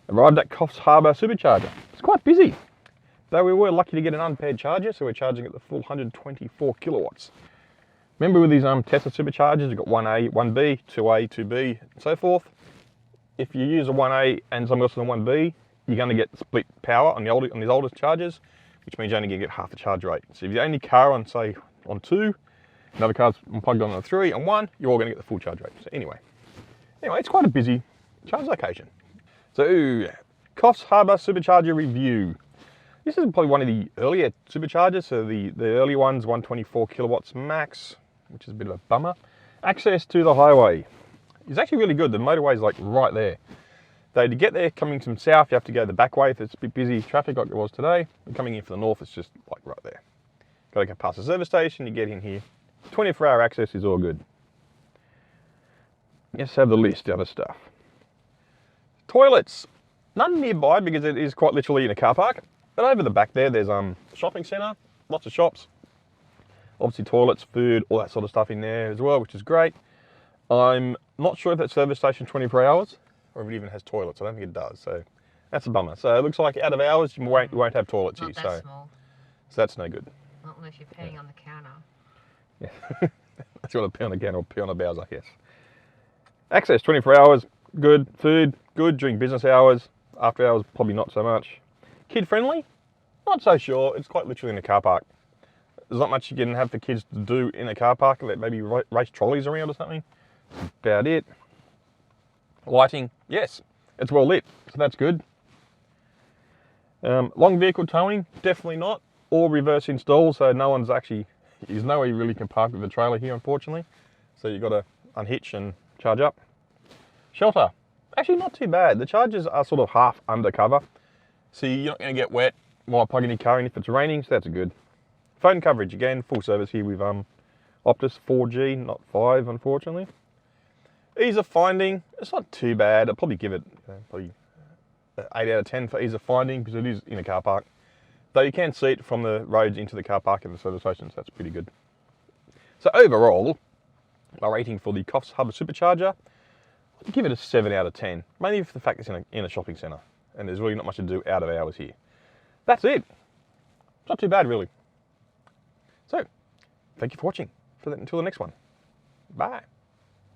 Arrived at Coffs Harbour supercharger. It's quite busy, though we were lucky to get an unpaired charger, so we're charging at the full 124 kilowatts. Remember with these Tesla superchargers, you've got 1A, 1B, 2A, 2B, and so forth. If you use a 1A and something else on the 1B, you're going to get split power on these older chargers, which means you're only going to get half the charge rate. So if you're only car on, say, on 2, another car's plugged on 3, and 1, you're all going to get the full charge rate. So anyway, it's quite a busy charge location. So, Coffs Harbour supercharger review. This is probably one of the earlier superchargers, so the early ones, 124 kilowatts max, which is a bit of a bummer. Access to the highway is actually really good. The motorway is like right there. Though to get there, coming from south, you have to go the back way if it's a bit busy traffic like it was today. And coming in from the north, it's just like right there. Got to go past the service station, you get in here. 24-hour access is all good. Let's have the list of other stuff. Toilets. None nearby because it is quite literally in a car park. But over the back there's shopping centre, lots of shops. Obviously toilets, food, all that sort of stuff in there as well, which is great. I'm not sure if that service station 24 hours or if it even has toilets. I don't think it does, so that's a bummer. So it looks like out of hours you won't have toilets here. Not that small. So that's no good. Not unless you're peeing on the counter. Yeah, that's got to pee on the counter or pee on the bowels, I guess. Access 24 hours, good. Food, good during business hours. After hours, probably not so much. Kid friendly? Not so sure. It's quite literally in a car park. There's not much you can have for kids to do in a car park, like maybe race trolleys around or something. That's about it. Lighting, yes, it's well lit, so that's good. Long vehicle towing, definitely not. Or reverse install, so there's no way you really can park with a trailer here, unfortunately. So you've got to unhitch and charge up. Shelter, actually not too bad. The chargers are sort of half undercover, so you're not going to get wet while plugging your car in if it's raining, so that's good. Phone coverage, again, full service here with Optus 4G, not 5, unfortunately. Ease of finding, it's not too bad. I'd probably give it probably 8 out of 10 for ease of finding because it is in a car park. Though you can see it from the roads into the car park and the service stations, so that's pretty good. So overall, my rating for the Coffs Harbour supercharger, I'd give it a 7 out of 10. Mainly for the fact it's in a shopping centre and there's really not much to do out of hours here. That's it. It's not too bad, really. So, thank you for watching. Until the next one. Bye.